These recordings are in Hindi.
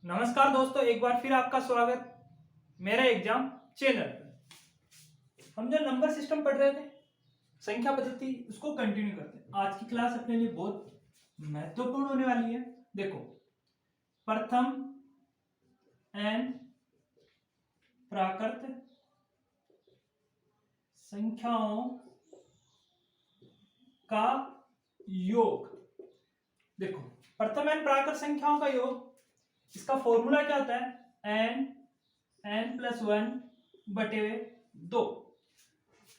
नमस्कार दोस्तों, एक बार फिर आपका स्वागत मेरा एग्जाम चैनल पर। हम जो नंबर सिस्टम पढ़ रहे थे, संख्या पद्धति, उसको कंटिन्यू करते हैं। आज की क्लास अपने लिए बहुत महत्वपूर्ण होने वाली है। देखो, प्रथम एन प्राकृत संख्याओं का योग। देखो, प्रथम एन प्राकृत संख्याओं का योग, इसका फॉर्मूला क्या होता है? एन प्लस वन बटे दो।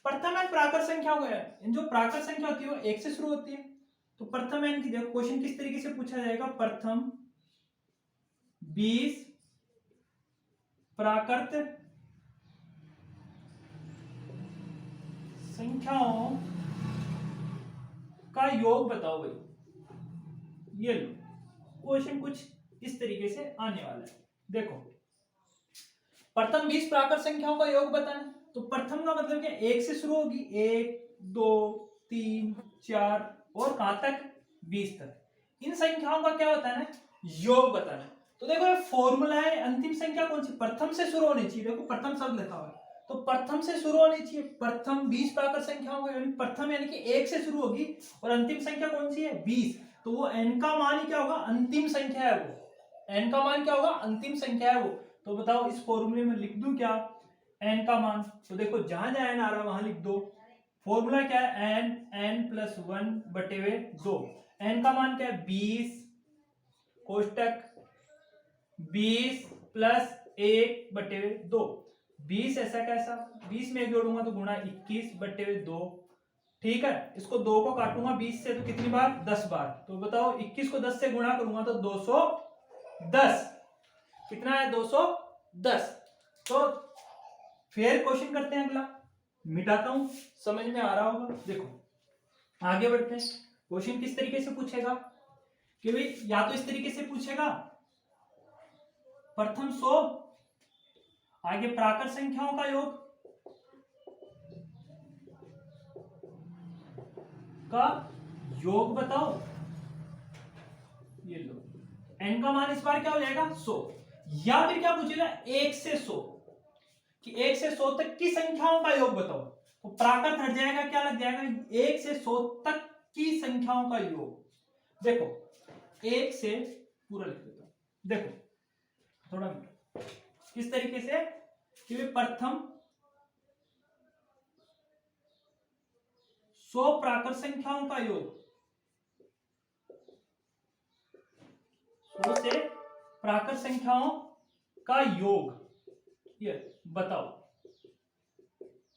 प्रथम एन प्राकृत संख्या हो गया। जो प्राकृत संख्या होती है वो एक से शुरू होती है। तो प्रथम एन की देखो क्वेश्चन किस तरीके से पूछा जाएगा। प्रथम 20 प्राकृत संख्याओं का योग बताओ भाई। ये लो, क्वेश्चन कुछ इस तरीके से आने वाला है। देखो, प्रथम 20 प्राकृत संख्याओं का योग बताना। तो प्रथम का मतलब क्या? एक से शुरू होगी, 1 2 3 4 और कहां तक? 20 तक। इन संख्याओं का क्या होता है ना? योग बताना। तो देखो, ये फॉर्मूला है। अंतिम संख्या कौन सी? प्रथम से शुरू होनी चाहिए। देखो, प्रथम शब्द लिखा हुआ है तो प्रथम से शुरू होनी चाहिए। प्रथम 20 प्राकृत संख्याओं का, यानी प्रथम यानी कि एक से शुरू होगी और अंतिम संख्या कौन सी है? 20। तो वो एन का मान ही क्या होगा? अंतिम संख्या है वो। एन का मान क्या होगा? अंतिम संख्या है वो। तो बताओ, इस फॉर्मूले में लिख दूं क्या एन का मान? तो देखो, जहां जहां एन आ रहा है वहां लिख दो। फॉर्मूला क्या है? एन प्लस वन बटे हुए दो। एन का मान क्या है? 20 कोष्टक 20 प्लस 1 बटे हुए दो। 20 ऐसा कैसा? 20 में एक जोड़ूंगा तो गुणा 21 बटे हुए दो। ठीक है, इसको दो को काटूंगा 20 से तो कितनी बार? 10 बार। तो बताओ, 21 को 10 से गुणा करूंगा तो 210। कितना है? 210। तो फिर क्वेश्चन करते हैं अगला। मिटाता हूं, समझ में आ रहा होगा। देखो, आगे बढ़ते हैं। क्वेश्चन किस तरीके से पूछेगा कि भाई, या तो इस तरीके से पूछेगा, प्रथम 100 आगे प्राकृत संख्याओं का योग का योग बताओ। ये लो, एन का मान इस बार क्या हो जाएगा? 100। या फिर क्या पूछेगा? 1 से 100 कि 1 से 100 तक की संख्याओं का योग बताओ। तो प्राकृत हट जाएगा, क्या लग जाएगा? 1 से 100 तक की संख्याओं का योग। देखो, 1 से पूरा लिख देता हूं। देखो थोड़ा किस तरीके से कि प्रथम 100 प्राकृत संख्याओं का योग, 100 से प्राकृत संख्याओं का योग ये बताओ।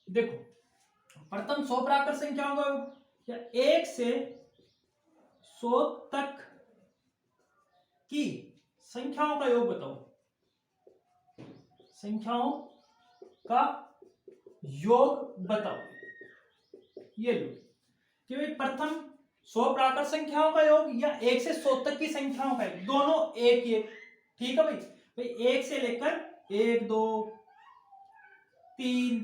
देखो, प्रथम 100 प्राकृत संख्याओं का योग, या 1 से 100 तक की संख्याओं का योग बताओ। संख्याओं का योग बताओ। ये लो कि भाई, प्रथम 100 प्राकृत संख्याओं का योग या 1 से 100 तक की संख्याओं का योग, दोनों एक ही। ठीक है भाई। भाई 1 से लेकर 1 2 3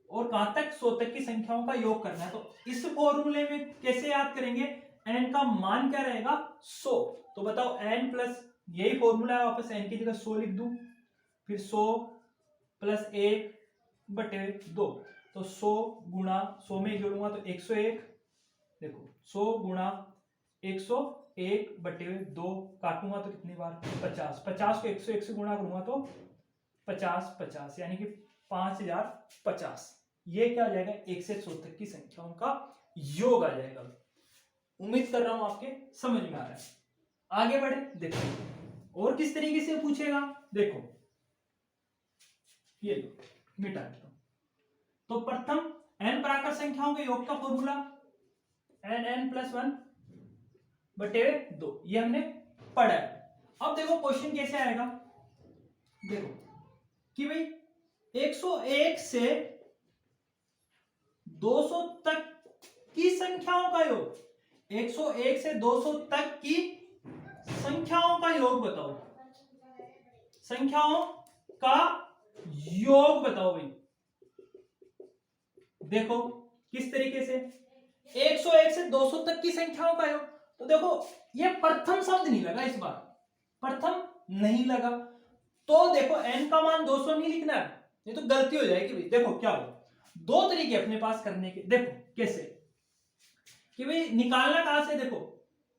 और कहां तक? 100 तक की संख्याओं का योग करना है। तो इस फॉर्मूले में कैसे याद करेंगे? एन का मान क्या रहेगा? 100। तो बताओ, एन प्लस, यही फॉर्मूला है, वापस एन की जगह 100 लिख दूं, फिर 100 प्लस 1 बटे 2। तो 100 गुणा 100 में जोड़ूंगा तो 101। देखो, 100 गुणा 101 बटे 2, काटूंगा तो कितनी बार? 50। 50 को 101 से गुणा करूंगा तो 50 50, यानी कि 5050। ये क्या आ जाएगा? 1 से 100 तक की संख्याओं का योग आ जाएगा। उम्मीद कर रहा हूं आपके समझ में आ रहा है। आगे बढ़े। देखो, और किस तरीके से पूछेगा। देखो, ये मिटा देता हूं। तो प्रथम एन प्राकृत संख्याओं के योग का फॉर्मूला एन प्लस वन बटे 2, ये हमने पढ़ा है। अब देखो क्वेश्चन कैसे आएगा। देखो कि भाई, 101 से 200 तक की संख्याओं का योग, 101 से 200 तक की संख्याओं का योग बताओ। संख्याओं का योग बताओ भाई। देखो किस तरीके से, 101 से 200 तक की संख्याओं का योग। तो देखो, ये प्रथम शब्द नहीं लगा इस बार। प्रथम नहीं लगा। तो देखो n का मान 200 नहीं लिखना है, ये तो गलती हो जाएगी भाई। देखो क्या हो, दो तरीके अपने पास करने के। देखो कैसे कि भाई निकालना कहां से, देखो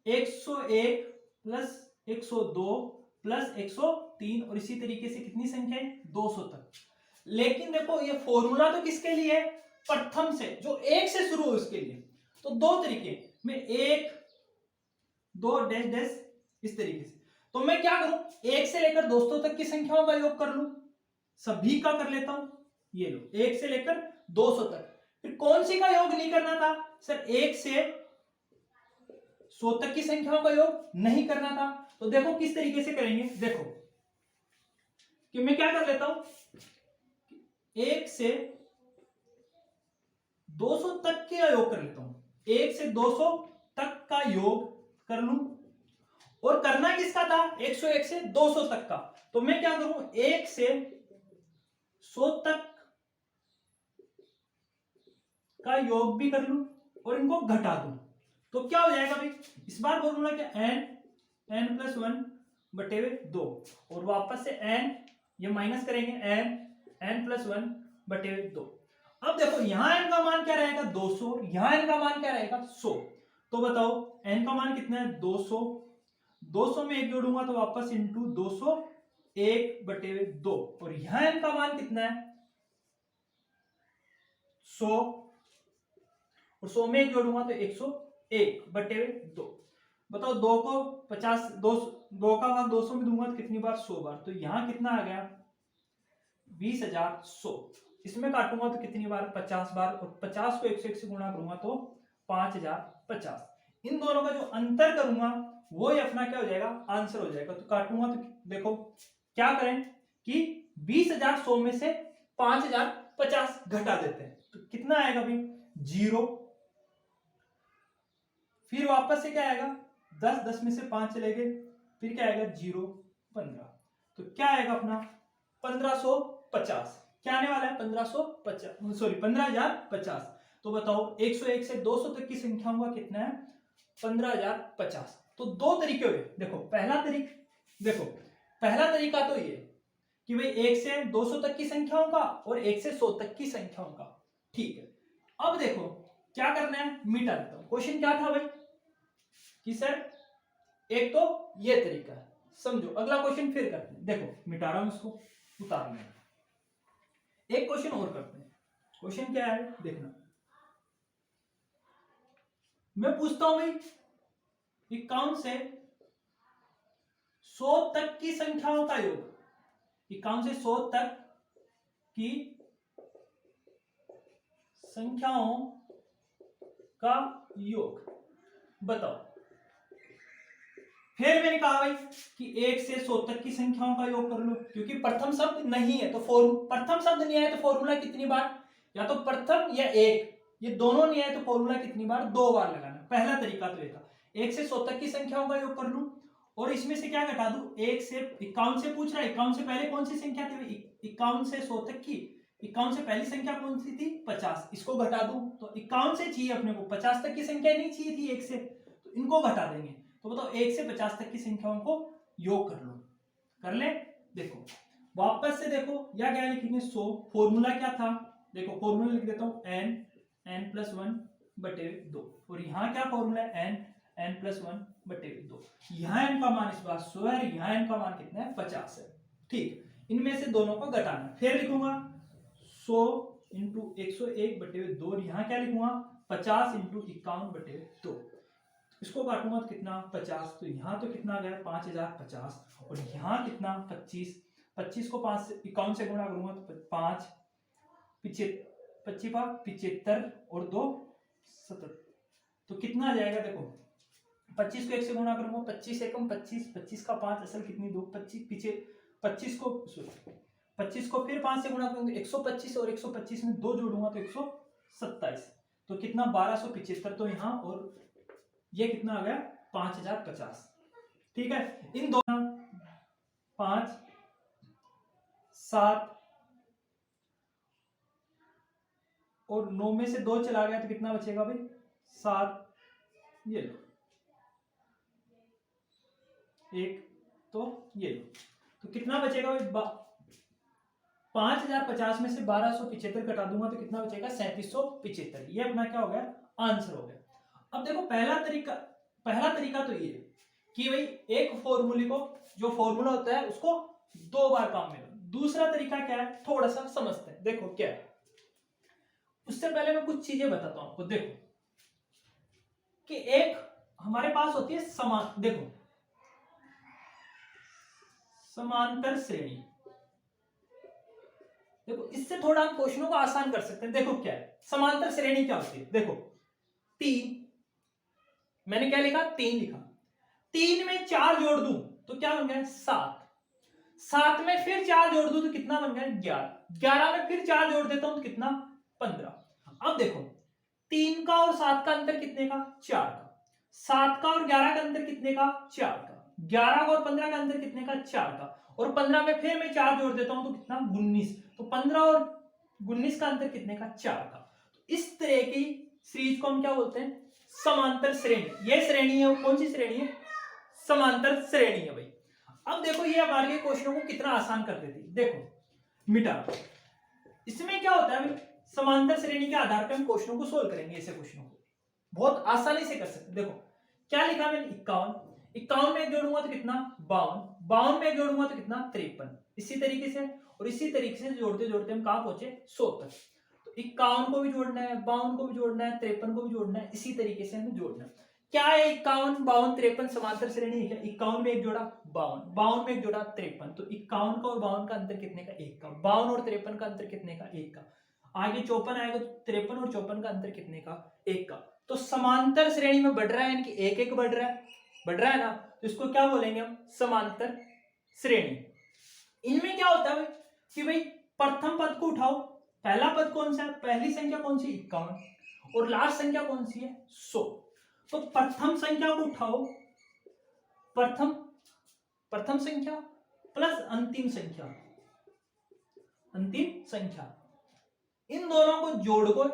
101 प्लस 102 प्लस 103 और इसी तरीके से कितनी संख्या है 200 तक। लेकिन देखो ये फॉर्मूला तो किसके लिए है, प्रथम से, जो एक से शुरू हो उसके लिए। तो दो तरीके में, एक दो डैश डैश इस तरीके से। तो मैं क्या करूं, एक से लेकर 200 तक की संख्याओं का योग कर लूं, सभी का कर लेता हूं। ये लो, एक से लेकर 200 तक। फिर कौन सी का योग नहीं करना था सर, एक से 100 तक की संख्याओं का योग नहीं करना था। तो देखो किस तरीके से करेंगे, देखो कि मैं क्या कर लेता हूं, एक से 200 तक का योग कर लेता हूं, एक से 200 तक का योग कर लूं। और करना किसका था, 101 से 200 तक का। तो मैं क्या करूं, एक से 100 तक का योग भी कर लूं और इनको घटा दूं। तो क्या हो जाएगा भाई, इस बार फॉर्मूला क्या, n प्लस 1 बटे 2 और वापस से n, ये माइनस करेंगे n प्लस 1 बटे 2। अब देखो यहां n का मान क्या रहेगा 200, यहां n का मान क्या रहेगा 100। तो बताओ n का मान कितना है 200, 200 में एक जोड़ूंगा तो वापस इंटू 200 1 बटे 2 और यहां n का मान कितना है 100 और 100 में एक जोड़ूंगा तो 101 बटे 2। बताओ 2 को 50, 2 का भाग 200 में दूंगा तो कितनी बार 100 बार। तो यहां कितना आ गया 20,100। इसमें काटूंगा तो कितनी बार 50 बार और 50 को 101 से गुणा करूंगा तो 5050। इन दोनों का जो अंतर करूंगा वो ही अपना क्या हो जाएगा आंसर हो जाएगा। तो काटूंगा तो देखो क्या करें कि 20,100 में से 5050 घटा देते हैं तो कितना आएगा भाई 0। फिर वापस से क्या आएगा 10, 10 में से 5 चले गए, फिर क्या आएगा 0 15। तो क्या आएगा अपना 1550। क्या आने वाला है 1550, सॉरी 15,050। तो बताओ 101 से 200 तक की संख्याओं का कितना है 15,050। तो दो तरीके हुए। देखो पहला तरीका तो ये कि भाई 1 से 200 तक की संख्याओं का और 1 से 100 तक की संख्याओं का, ठीक है। अब देखो क्या करना है, मिटा देता हूं। क्वेश्चन क्या था भाई कि सर एक तो ये तरीका है, समझो। अगला क्वेश्चन फिर करते हैं। देखो मिटा रहा हूं इसको, उतार लें। एक क्वेश्चन और करते हैं। क्वेश्चन क्या है देखना, मैं पूछता हूं भाई 51 से 100 तक की संख्याओं का योग, 51 से 100 तक की संख्याओं का योग बताओ। फिर मैंने कहा भाई कि 1 से 100 तक की संख्याओं का योग कर लो, क्योंकि प्रथम शब्द नहीं है तो प्रथम शब्द नहीं आया तो फॉर्मूला कितनी बार, या तो प्रथम या एक, ये दोनों नहीं आए तो फॉर्मूला कितनी बार 2 बार लगाना। पहला तरीका तो ये था 1 से 100 तक की संख्याओं का योग कर लूं और इसमें से क्या घटा दूं, 1 से 51 से पूछ रहा है, 51 से पहले कौन सी संख्या थी 51 से 100 तक की, 51 से पहली संख्या कौन सी थी 50, इसको घटा दूं तो 51 से चाहिए अपने को, 50 तक की संख्या नहीं चाहिए थी 1 से, तो इनको घटा देंगे। तो बताओ 1 से 50 तक की संख्याओं को योग कर लो, कर ले। देखो वापस से देखो या क्या लिखेंगे 100, फॉर्मूला क्या था देखो, फॉर्मूला लिख देता हूं n प्लस 1 बटे 2 और यहाँ क्या फॉर्मूला है n प्लस 1 बटे 2। यहाँ n का मान इस बार 100 है, यहाँ n का मान कितना है 50 है, ठीक। इनमें से दोनों को घटाना, फिर लिखूंगा 100 इंटू 101 बटे 2 और यहाँ क्या लिखूंगा 50 इंटू 51 बटे 2। इसको काटूंगा तो कितना 50, तो यहाँ तो कितना गया 5050 और यहाँ कितना 25, 25 को 5 से 51 से गुणा करूंगा तो 5 75 और 2 77। तो कितना आ जाएगा देखो 25 को 1 से गुणा करूंगा 25 एकम 25, 25 का 5 असल कितनी 2, 25 पीछे 25 को फिर 5 से गुणा करूंगा 125 और 125 में 2 जोड़ूंगा तो 127। तो कितना 1275। तो यहाँ और ये कितना आ गया 5050, ठीक है। इन दोनों 5 7 और 9 में से 2 चला गया तो कितना बचेगा भाई 7, ये लो 1। तो ये लो, तो कितना बचेगा भाई, 5050 में से 1275 घटा दूंगा तो कितना बचेगा 3775। ये अपना क्या हो गया, आंसर हो गया। अब देखो पहला तरीका तो ये कि भाई एक फॉर्मूले को, जो फॉर्मूला होता है उसको 2 बार काम में लो। दूसरा तरीका क्या है, थोड़ा सा समझते हैं। देखो क्या है, उससे पहले मैं कुछ चीजें बताता हूं आपको। देखो कि एक हमारे पास होती है देखो समांतर श्रेणी। देखो इससे थोड़ा हम क्वेश्चनों को आसान कर सकते हैं। देखो क्या है समांतर श्रेणी, क्या होती है, देखो 3, मैंने क्या लिखा, 3 लिखा, 3 में 4 जोड़ दूं तो क्या बन गया 7, 7 में फिर 4 जोड़ दूं तो कितना बन गया 11, 11 में फिर 4 जोड़ देता हूं तो कितना 15। अब देखो 3 का और 7 का अंतर कितने का, 4 का, 7 का और 11 का अंतर कितने का, 4 का, 11 का और 15 का अंतर कितने का, 4 का, और 15 में फिर मैं 4 जोड़ देता हूं तो कितना 19, तो 15 और 19 का अंतर कितने का, 4 का। तो इस तरह की सीरीज को हम क्या बोलते हैं, समांतर श्रेणी। ये श्रेणी है, वो कौन सी श्रेणी है, समांतर श्रेणी है भाई। अब देखो ये हमारे क्वेश्चनों को कितना आसान कर देती है। देखो मिटा, इसमें क्या होता है भाई, समांतर श्रेणी के आधार पर हम क्वेश्चनों को सोल्व करेंगे। ऐसे क्वेश्चनों को बहुत आसानी से कर सकते हैं। देखो क्या लिखा मैंने, 51, 51 में एक जोड़ूंगा तो कितना 52, 52 में एक जोड़ूंगा तो कितना 53, इसी तरीके से, और इसी तरीके से जोड़ते जोड़ते हम कहां पहुंचे 100 तक। तो 51 को भी जोड़ना है, 52 को भी जोड़ना है, 53 को भी जोड़ना है, इसी तरीके से हमें जोड़ना है। क्या है 51, 52, 53 समांतर श्रेणी है क्या, 51 में एक जोड़ा 52, 52 में एक जोड़ा 53, तो 51 का और 52 का अंतर कितने का 1 का, 52 और 53 का अंतर कितने का 1 का, आगे 54 आएगा तो 53 और 54 का अंतर कितने का 1 का। तो समांतर श्रेणी में बढ़ रहा है, यानी कि एक एक बढ़ रहा है ना, तो इसको क्या बोलेंगे हम, समांतर श्रेणी। इनमें क्या होता है भाई कि भाई प्रथम पद को उठाओ, पहला पद कौन सा है, पहली संख्या कौन सी 51, और लास्ट संख्या कौन सी है 100। तो प्रथम संख्या को उठाओ, प्रथम संख्या प्लस अंतिम संख्या, इन दोनों को जोड़कर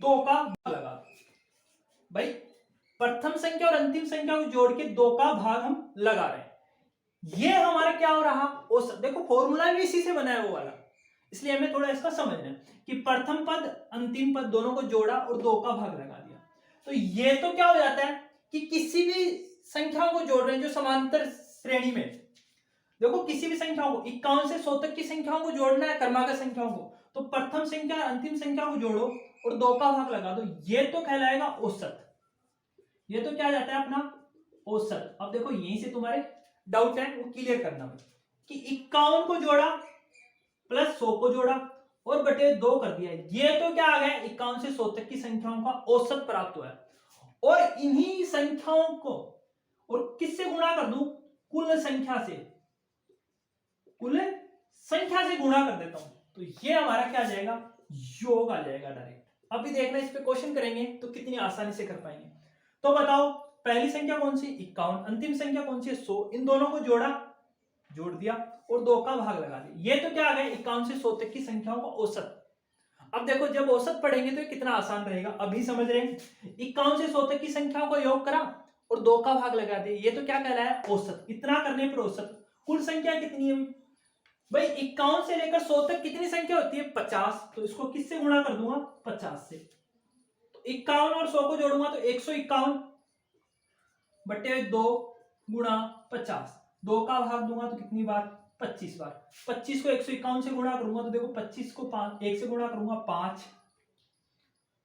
2 का भाग लगा भाई। प्रथम संख्या और अंतिम संख्या को जोड़ के 2 का भाग हम लगा रहे हैं। ये हमारा क्या हो रहा, औसत। देखो फॉर्मूला भी इसी से बना है वो वाला, इसलिए हमें थोड़ा इसका समझना है कि प्रथम पद अंतिम पद दोनों को जोड़ा और 2 का भाग लगा दिया। तो ये तो क्या हो जाता है कि किसी भी संख्याओं को जोड़ रहे हैं जो समांतर श्रेणी में, देखो किसी भी संख्याओं को 51 से 100 तक की संख्याओं को जोड़ना है, क्रमागत संख्याओं को, तो प्रथम संख्या अंतिम संख्या को जोड़ो और 2 का भाग लगा दो, ये तो कहलाएगा औसत। ये तो क्या जाता है अपना औसत। अब देखो यहीं से तुम्हारे डाउट है वो क्लियर करना कि 51 को जोड़ा प्लस 100 को जोड़ा और बटे 2 कर दिया, ये तो क्या आ गया 51 से 100 तक की संख्याओं का औसत प्राप्त हुआ है। और इन्हीं संख्याओं को और किससे गुणा कर दूं, कुल संख्या से गुणा कर देता हूं, तो ये हमारा क्या आ जाएगा, योग आ जाएगा डायरेक्ट। अभी देखना इस पे क्वेश्चन करेंगे तो कितनी आसानी से कर पाएंगे। तो बताओ पहली संख्या कौन सी 51, अंतिम संख्या कौन सी 100, इन दोनों को जोड़ दिया और 2 का भाग लगा दिया, ये तो क्या आ गया 51 से 100 तक की संख्याओं का औसत। अब देखो जब औसत पढ़ेंगे तो कितना आसान रहेगा, अभी समझ रहे हैं 51 से 100 तक की संख्याओं का योग करा और 2 का भाग लगा दिया, ये तो क्या कहलाया औसत। इतना करने पर औसत। कुल संख्या कितनी है भाई 51 से लेकर 100 तक कितनी संख्या होती है 50, तो इसको किससे गुणा कर दूंगा 50 से, तो 51 और 100 को जोड़ूंगा तो 151 बटे 2 गुणा 50, 2 का भाग दूंगा तो कितनी बार 25 बार, 25 को 151 से गुणा करूंगा तो देखो 25 को 1 से गुणा करूंगा 5,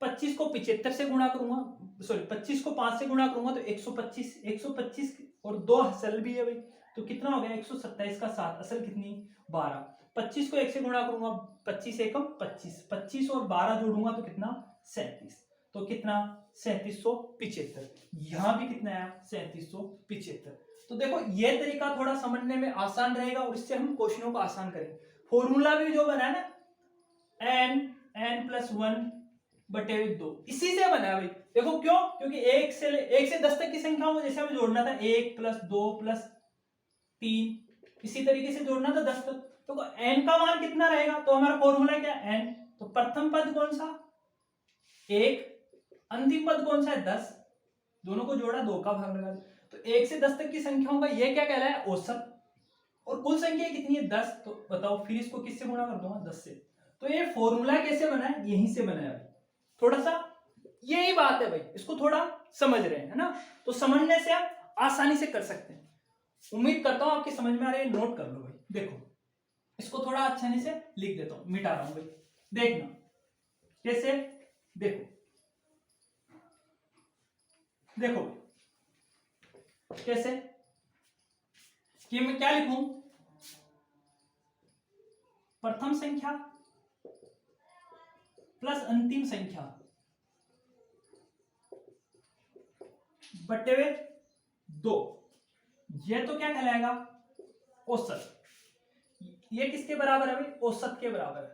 25 को 75 से गुणा करूंगा, सॉरी 25 को 5 से गुणा करूंगा तो 125, 125 और 2 असल भी है भाई, तो कितना हो गया 127 का 7, असल कितनी 12, 25 को 1 से गुणा करूंगा 25 एकम 25, 25 और 12 जोड़ूंगा तो कितना 37, तो कितना 3775, यहां भी कितना आया 3775। तो देखो ये तरीका थोड़ा समझने में आसान रहेगा और इससे हम क्वेश्चनों को आसान करेंगे। फॉर्मूला भी जो बना है ना n+1 बटे 2 इसी से बना है भाई। देखो क्यों, क्योंकि 1 से 10 तक की संख्याओं को जैसे हमें जोड़ना था 1 + 2 + 3, इसी तरीके से जोड़ना था 10 तक, तो n का मान कितना रहेगा, तो हमारा फॉर्मूला क्या है n, तो प्रथम पद कौन सा 1, अंतिम पद कौन सा है 10, दोनों को जोड़ा 2 का भाग लगा दिया, तो 1 से 10 तक की संख्याओं का ये क्या कहलाया औसत। और कुल संख्या कितनी है 10, तो बताओ फिर इसको किससे गुणा कर दूंगा 10 से। तो ये फॉर्मूला कैसे बना है, यहीं से बना है। थोड़ा सा यही बात है भाई, इसको थोड़ा समझ रहे हैं, है ना। तो समझने से आप आसानी से कर सकते हैं। उम्मीद करता हूं आपके समझ में आ रही है। नोट कर लो भाई। देखो इसको थोड़ा आसानी से लिख देता हूं, मिटा रहा हूं भाई। देखना कैसे, देखो देखो कैसे कि मैं क्या लिखूं, प्रथम संख्या प्लस अंतिम संख्या बटे हुए 2, ये तो क्या कहलाएगा औसत। ये किसके बराबर है भाई, औसत के बराबर है,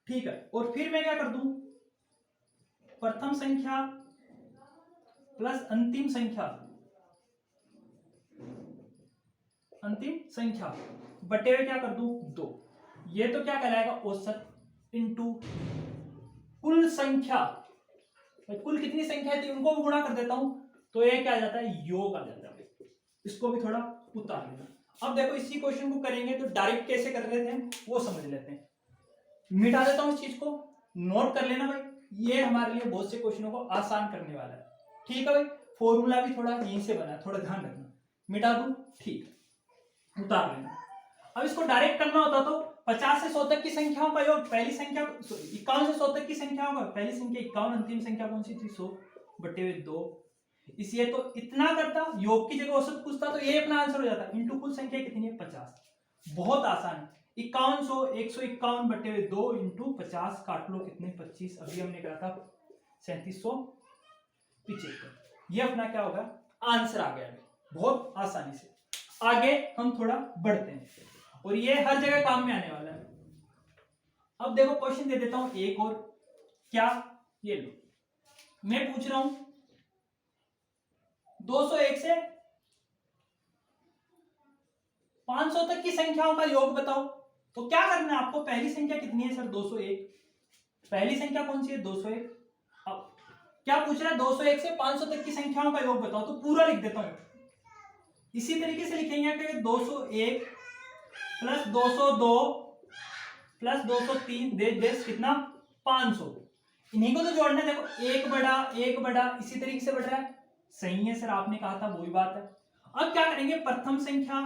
ठीक है। और फिर मैं क्या कर दूं, प्रथम संख्या प्लस अंतिम संख्या बटे हुए क्या कर दूं 2, ये तो क्या कहलाएगा औसत इनटू कुल संख्या। कुल कितनी संख्या थी उनको भी गुणा कर देता हूं, तो ये क्या आ जाता है, योग आ जाता है। इसको भी थोड़ा उतार लेना। अब देखो इसी क्वेश्चन को करेंगे तो डायरेक्ट कैसे कर रहे थे वो समझ लेते हैं। मिटा देता हूं इस चीज को, नोट कर लेना भाई, ये हमारे लिए बहुत से क्वेश्चनों को आसान करने वाला है, ठीक है भाई। फॉर्मूला भी थोड़ा यहीं से बना है, थोड़ा ध्यान रखना। मिटा दूं, ठीक, उतार लेना। अब इसको डायरेक्ट करना होता तो 50 से 100 तक की संख्याओं का योग, पहली संख्या 51 से 100 तक की संख्याओं का, पहली संख्या 51, अंतिम संख्या कौन सी थी 100 बटे हुए 2। इसलिए तो इतना करता, योग की जगह औसत पूछता तो ये अपना आंसर हो जाता। इनटू कुल संख्या कितनी है 50, बहुत आसान है। 5100 151 बटे हुए 2 इंटू 50, काट लो कितने 25, अभी हमने कहा था 3775, ये अपना क्या होगा आंसर आ गया बहुत आसानी से। आगे हम थोड़ा बढ़ते हैं और ये हर जगह काम में आने वाला है। अब देखो क्वेश्चन दे देता हूं एक और, क्या, ये लो मैं पूछ रहा हूं 201 से 500 तक की संख्याओं का योग बताओ। तो क्या करना है आपको, पहली संख्या कितनी है सर 201, पहली संख्या कौन सी है 201। अब क्या पूछ रहा है 201 से 500 तक की संख्याओं का योग बताओ, तो पूरा लिख देता हूं। इसी तरीके से लिखेंगे कि 201 प्लस 202 प्लस 203 देश कितना 500, इन्हीं को तो जोड़ना है। देखो एक बड़ा इसी तरीके से बढ़ रहा है, सही है सर, आपने कहा था वही बात है। अब क्या करेंगे, प्रथम संख्या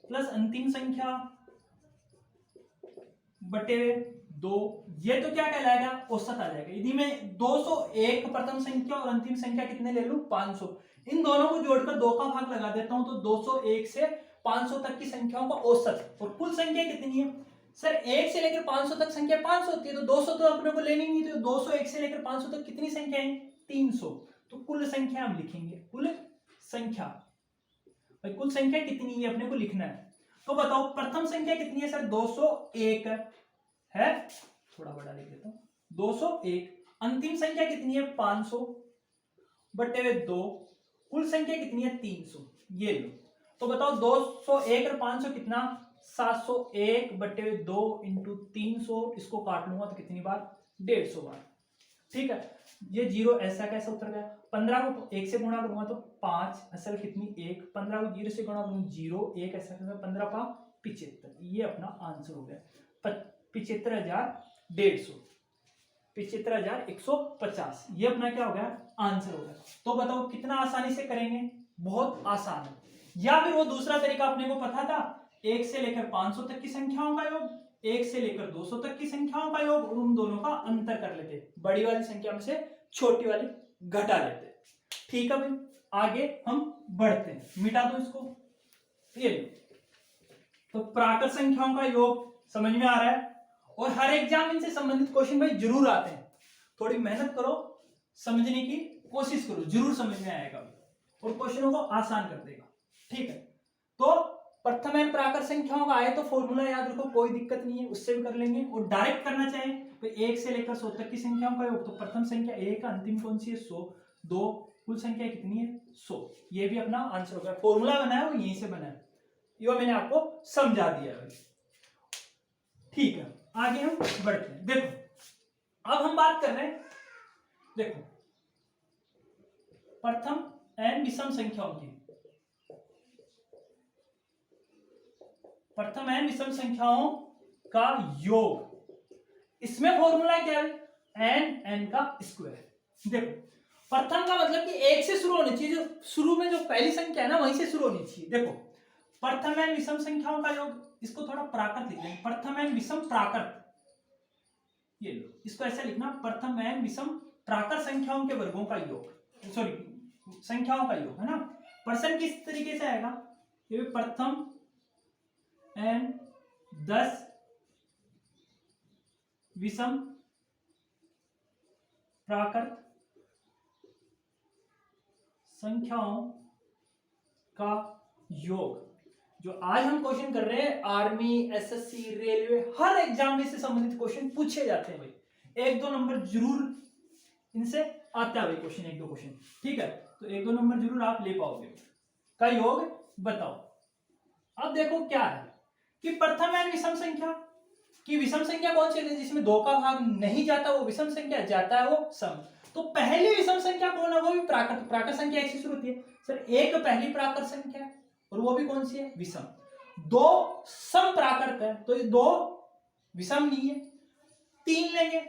प्लस अंतिम संख्या बटे 2, ये तो क्या कहलाएगा औसत आ जाएगा। यदि मैं 201 प्रथम संख्या और अंतिम संख्या कितने ले लूं 500, इन दोनों को जोड़कर 2 का भाग लगा देता हूं, तो 201 से 500 तक की संख्याओं का औसत। और कुल संख्या कितनी है सर, 1 से लेकर 500 तक संख्या 500 होती है, तो 200 तो अपने को लेनी नहीं, तो 201 से लेकर 500 तक कितनी संख्या है 300, तो कुल संख्या हम लिखेंगे, कुल संख्या। भाई कुल संख्या कितनी है अपने को लिखना है, तो बताओ प्रथम संख्या कितनी है सर 201 है, थोड़ा बड़ा लिख देता हूं 201, अंतिम संख्या कितनी है 500 बटे 2, कुल संख्या कितनी है 300, ये लो। तो बताओ 201 और 500 कितना 701 बटे 2 इंटू 300, इसको काट लूंगा तो कितनी बार 150 बार, ठीक है। ये जीरो ऐसा कैसा उतर गया, 15 को 1 से गुणा करूंगा तो 5, असल कितनी 1, 15 को 0 से गुणा करूंगा 0, 1 ऐसा कैसा 15 का 75, ये अपना आंसर हो गया 75,150, 75,150, ये अपना क्या हो गया आंसर हो गया। तो बताओ कितना आसानी से करेंगे, बहुत आसान है। या फिर वो दूसरा तरीका अपने को पता था, 1 से लेकर 500 तक की संख्याओं का योग, 1 से लेकर 200 तक की संख्याओं का योग, और उन दोनों का अंतर कर लेते, बड़ी वाली संख्या में से छोटी वाली घटा लेते, ठीक है भाई। आगे हम बढ़ते हैं, मिटा दो इसको, ये तो प्राकृत संख्याओं का योग समझ में आ रहा है। और हर एग्जाम इनसे संबंधित क्वेश्चन भाई जरूर आते हैं, थोड़ी मेहनत करो, समझने की कोशिश करो, जरूर समझ में आएगा और क्वेश्चनों को आसान कर देगा, ठीक है। तो प्रथम एवं प्राकृत संख्याओं का आए तो फॉर्मूला याद रखो, कोई दिक्कत नहीं है, उससे भी कर लेंगे। और डायरेक्ट करना चाहे तो 1 से लेकर 100 तक की संख्याओं का योग, तो प्रथम संख्या 1, अंतिम कौन सी है 100, 2, कुल संख्या कितनी है 100, ये भी अपना आंसर होगा। फॉर्मूला बनाया वो यहीं से बना है, ये मैंने आपको समझा दिया है, ठीक है। आगे हम बढ़ते हैं। देखो अब हम बात कर रहे हैं, देखो प्रथम एवं विषम संख्याओं की, प्रथम एन विषम संख्याओं का योग, इसमें फॉर्मूला क्या है, एन का स्क्वायर। देखो प्रथम का मतलब कि एक से शुरू होनी चाहिए, जो शुरू में जो पहली संख्या है ना वहीं से शुरू होनी चाहिए। देखो प्रथम एन विषम संख्याओं का योग, इसको थोड़ा प्राकृत लिख लेंगे, प्रथम एन विषम प्राकृत, ये लो इसको ऐसे लिखना, प्रथम एन विषम प्राकृत संख्याओं के वर्गों का योग, सॉरी संख्याओं का योग है ना। प्रश्न किस तरीके से आएगा, ये प्रथम एन 10 विषम प्राकृत संख्याओं का योग। जो आज हम क्वेश्चन कर रहे हैं आर्मी, एसएससी, रेलवे, हर एग्जाम में से संबंधित क्वेश्चन पूछे जाते हैं भाई, 1-2 नंबर जरूर इनसे आता है भाई क्वेश्चन, 1-2 क्वेश्चन, ठीक है। तो 1-2 नंबर जरूर आप ले पाओगे। का योग बताओ। अब देखो क्या है कि प्रथम एन विषम संख्या की विषम संख्या कौन सी है, जिसमें 2 का भाग नहीं जाता वो विषम संख्या, जाता है वो सम। तो पहली विषम संख्या कौन है, वो भी प्राकृत, प्राकृत संख्या एक से शुरू होती है सर, एक पहली प्राकृत संख्या है और वो भी कौन सी है, विषम। 2 सम प्राकृत है तो ये 2 विषम नहीं है, 3 लेंगे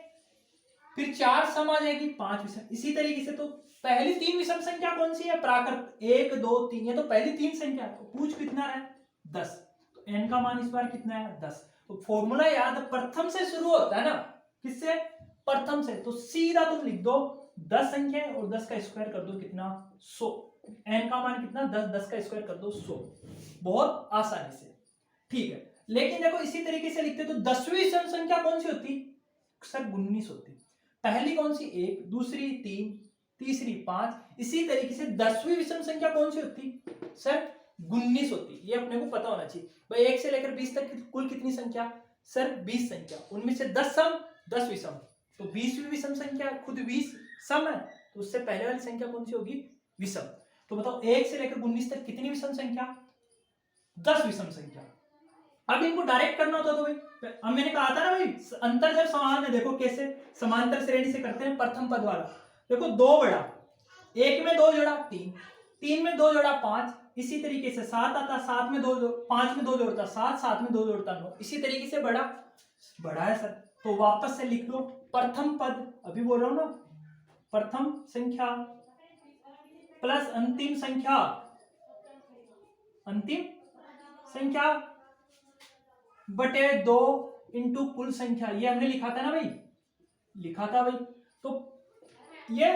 फिर 4 सम आ जाएगी, 5 विषम। इसी तरीके से तो पहली 3 विषम संख्या कौन सी है, प्राकृत, 1 2 3, ये तो पहली 3 संख्या है। तो पूछ कितना है, 10, तो n का मान इस बार कितना है, 10। तो फॉर्मूला याद, प्रथम से शुरू होता है ना, किससे, प्रथम से, तो सीधा तुम लिख दो 10 संख्या और 10 का स्क्वायर कर दो कितना, 100। n का मान कितना, 10, 10 का स्क्वायर कर दो 100, बहुत आसानी से, ठीक है। लेकिन देखो इसी तरीके से लिखते तो 10वीं विषम संख्या कौन सी होती सर, 19 होती। पहली कौन सी, 1, दूसरी 3, तीसरी 5, इसी तरीके से 10वीं विषम संख्या कौन सी होती सर, 19 होती। ये अपने को पता होना चाहिए भाई। 1 से लेकर 20 तक कुल कितनी संख्या सर, 20 संख्या, उनमें से 10 सम 10 विषम, तो 20वीं विषम संख्या खुद 20 सम है, तो उससे पहले वाली संख्या कौन सी होगी, विषम। तो बताओ 1 से लेकर 19 तक कितनी विषम संख्या, 10 विषम संख्या। अब इनको डायरेक्ट करना होता तो भाई, अब मैंने कहा था ना भाई, अंतर जब समान है, देखो कैसे समांतर श्रेणी से करते हैं, प्रथम पद वाला। देखो 2 बड़ा, 1 में 2 जोड़ा 3, 3 में 2 जोड़ा 5, इसी तरीके से 7 आता, 7 में 2, 5 में 2 जोड़ता 7, 7 में 2 जोड़ता 9, इसी तरीके से बड़ा है सर। तो वापस से लिख दो प्रथम पद, अभी बोल रहा हूं ना, प्रथम संख्या प्लस अंतिम संख्या, अंतिम संख्या बटे 2 इंटू कुल संख्या, ये हमने लिखा था ना भाई, लिखा था भाई। तो ये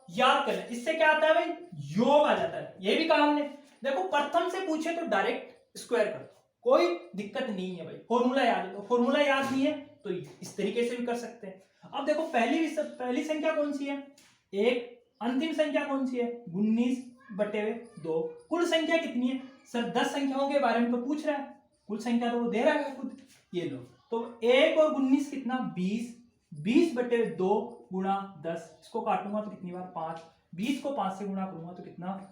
याद कर लें, इससे क्या आता है भाई, योग आ जाता है। ये भी कहा हमने, देखो प्रथम से पूछे तो डायरेक्ट स्क्वायर कर दो, कोई दिक्कत नहीं है भाई। फॉर्मूला याद है, तो फॉर्मूला याद नहीं है तो इस तरीके से भी कर सकते हैं। अब देखो पहली संख्या कौन सी है, 1, अंतिम संख्या कौन सी है, 19/2, कुल संख्या कितनी है सर, 10 संख्याओं के बारे में तो पूछ रहा है, कुल संख्या तो वो दे रहा है खुद, ये लो। तो 1 और 19 कितना, 20, 20/2 गुणा 10, इसको काटूंगा तो कितनी बार, 5, 20 को 5 से गुणा करूंगा तो कितना,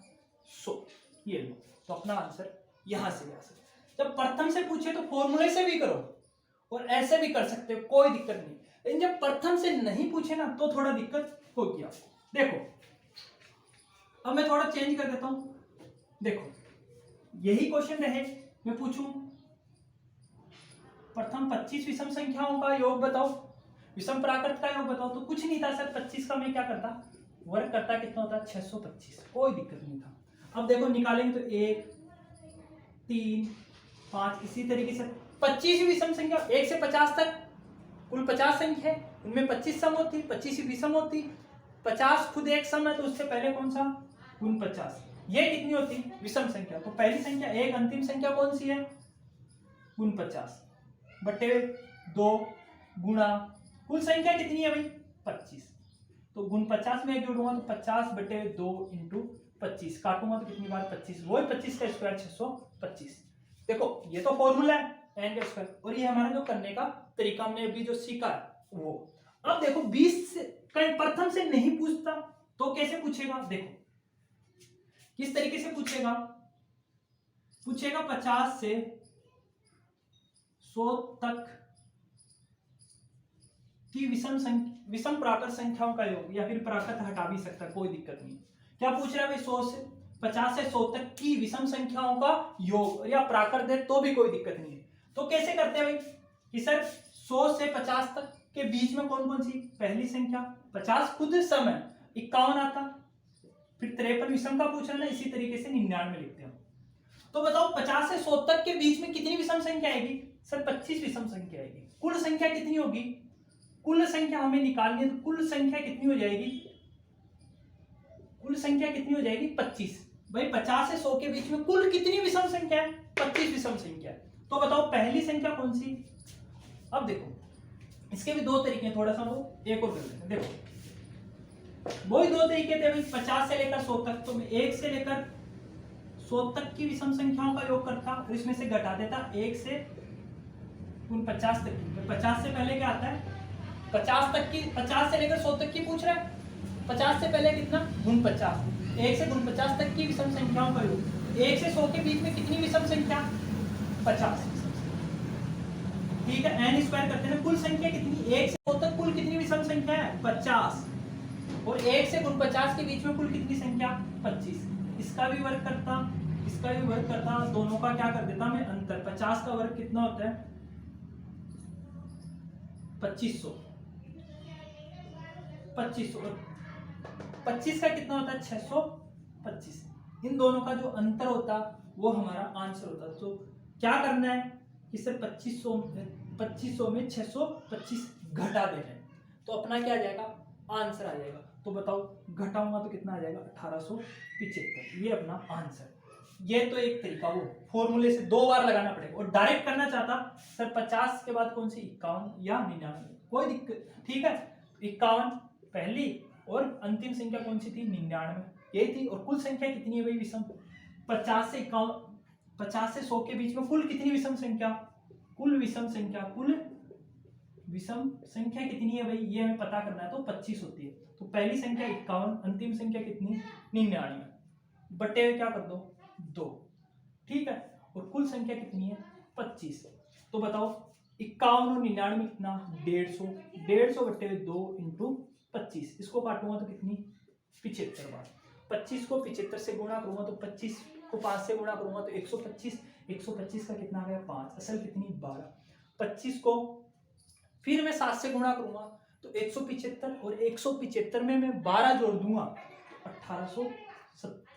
100, ये लो। तो अपना आंसर यहां से आ सकता। जब प्रथम से पूछे तो फॉर्मूले से भी करो और ऐसे भी कर सकते हो, कोई दिक्कत नहीं। लेकिन जब प्रथम से नहीं पूछे ना तो थोड़ा दिक्कत होगी आपको। देखो अब मैं थोड़ा चेंज कर देता हूं, देखो यही क्वेश्चन रहे, मैं पूछूं प्रथम 25 विषम संख्याओं का योग बताओ, विषम प्राकृत का योग बताओ, तो कुछ नहीं था सर, 25 का मैं क्या करता, वर्ग करता, कितना होता, 625, कोई दिक्कत नहीं था। अब देखो निकालेंगे तो 1, 3, 5, इसी तरीके से 25 विषम संख्या, 1 से 50 तक कुल 50 संख्या है, उनमें 25 सम होती, 25 विषम होती, 50 खुद एक सम है, तो उससे पहले कौन सा, 49, ये कितनी होती, विषम संख्या। तो पहली संख्या 1, अंतिम संख्या कौन सी है, 49/2 गुणा कुल संख्या कितनी है भाई, 25, तो 49 में 1 जोड़ूंगा तो 50/2 इंटू 25, काटूंगा तो कितनी बार, 25, वही 25 का स्क्वायर 625। देखो ये तो फॉर्मूला है n का स्क्वायर, और ये हमारा जो करने का तरीका हमने अभी जो सीखा है वो। अब देखो 20 से प्रथम से नहीं पूछता तो कैसे पूछेगा, देखो किस तरीके से पूछेगा, 50 से 100 तक की विषम प्राकृत संख्याओं का योग, या फिर प्राकृत हटा भी सकता है, कोई दिक्कत नहीं। क्या पूछ रहा है भाई, 50 से 100 तक की विषम संख्याओं का योग, या प्राकृत है तो भी कोई दिक्कत नहीं है। तो कैसे करते हैं भाई कि सर 100 से 50 तक के बीच में कौन कौन सी पहली संख्या, 50 खुद सम है, 51 आता, फिर 53 विषम का पूछ रहा ना, इसी तरीके से 99 लिखते हैं। तो बताओ 50 से 100 तक के बीच में कितनी विषम संख्या आएगी सर? 25 विषम संख्या आएगी। कुल संख्या कितनी होगी? कुल संख्या हमें निकालनी है, तो कुल संख्या कितनी हो जाएगी? कुल संख्या कितनी हो जाएगी? 25। भाई 50 से 100 के बीच में कुल कितनी विषम संख्या है? 25 विषम संख्या है। तो बताओ पहली संख्या कौन सी? अब देखो इसके भी दो तरीके हैं, थोड़ा सा वो एक और कर लेते हैं। देखो वही दो तरीके थे भाई, 50 से लेकर 100 तक। तो मैं 1 से लेकर 100 तक की विषम संख्याओं का योग करता और इसमें से घटा देता 1 से 49 तक की। 50 से पहले क्या आता है? 50 तक की, 50 से लेकर 100 तक की पूछ रहा है। 50 से पहले कितना? 49। 1 से 49 तक की विषम संख्याओं का योग। 1 से 100 के बीच में कितनी विषम संख्या? 50। ठीक है, n स्क्वायर करते हैं, कुल संख्या कितनी? 1 से 100 तक कुल कितनी विषम संख्या है? 50। और 1 से 49 के बीच में कुल कितनी संख्या? 25। इसका भी वर्ग करता, इसका भी वर्ग करता, दोनों का क्या कर देता मैं अंतर। 50 का वर्ग कितना होता है? 2500। 2500 और 25 का कितना होता है? 625। इन दोनों का जो अंतर होता वो हमारा आंसर होता। तो क्या करना है कि सर 2500 में 625 घटा देना है, तो अपना क्या आ जाएगा? आंसर आ जाएगा। तो बताओ घटाऊंगा तो कितना आ जाएगा? 1875। ये अपना आंसर। ये तो एक तरीका, वो फॉर्मूले से 2 बार लगाना पड़ेगा। और डायरेक्ट करना चाहता सर 50 के बाद कौन सी? 51 या 99, कोई दिक्कत। ठीक है, 51 पहली और अंतिम संख्या कौन सी थी? 99, यही थी। और कुल संख्या कितनी है भाई विषम? 50 से 51, 50 से 100 के बीच में कुल कितनी विषम संख्या? कुल विषम संख्या, कुल विषम संख्या कितनी है भाई? ये हमें पता करना है, तो 25 होती है। तो पहली संख्या 51, अंतिम संख्या कितनी? 99, बटे हुए क्या कर दो? 2। ठीक है, और कुल संख्या कितनी है? 25। तो बताओ 51 और 99 कितना? 150। 150 बटे हुए 2 इंटू 25। इसको काटूंगा तो कितनी? 75 बार। 25 को 75 से गुणा करूंगा तो 25 को 5 से गुणा करूंगा तो 125। 125 का कितना आ गया? 5। असल कितनी? 12। 25 को फिर मैं 7 से गुणा करूंगा तो 175, और 175 में मैं 12 जोड़ दूंगा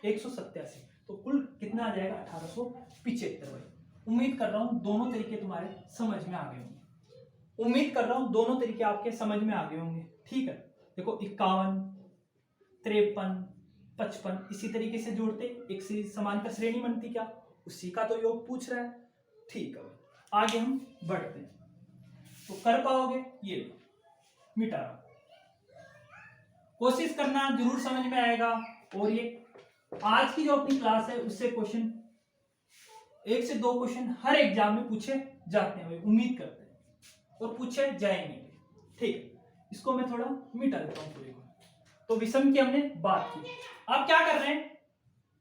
187। तो कुल कितना आ जाएगा? 1875 भाई। उम्मीद कर रहा हूं दोनों तरीके तुम्हारे समझ में आ गए होंगे। उम्मीद कर रहा हूं दोनों तरीके आपके समझ में आ गए होंगे। ठीक है, देखो 51, 53, 55 इसी तरीके से जोड़ते एक समांतर श्रेणी बनती, क्या उसी का तो योग पूछ रहा है। ठीक है, आगे हम बढ़ते हैं। तो कर पाओगे? ये मिटा रहा, कोशिश करना, जरूर समझ में आएगा। और ये आज की जो अपनी क्लास है उससे क्वेश्चन 1 से 2 क्वेश्चन हर एग्जाम में पूछे जाते हैं, उम्मीद करते हैं और पूछे जाएंगे। ठीक है, इसको मैं थोड़ा मिटा देता हूं पूरे को। तो विषम की हमने बात की। अब क्या कर रहे हैं?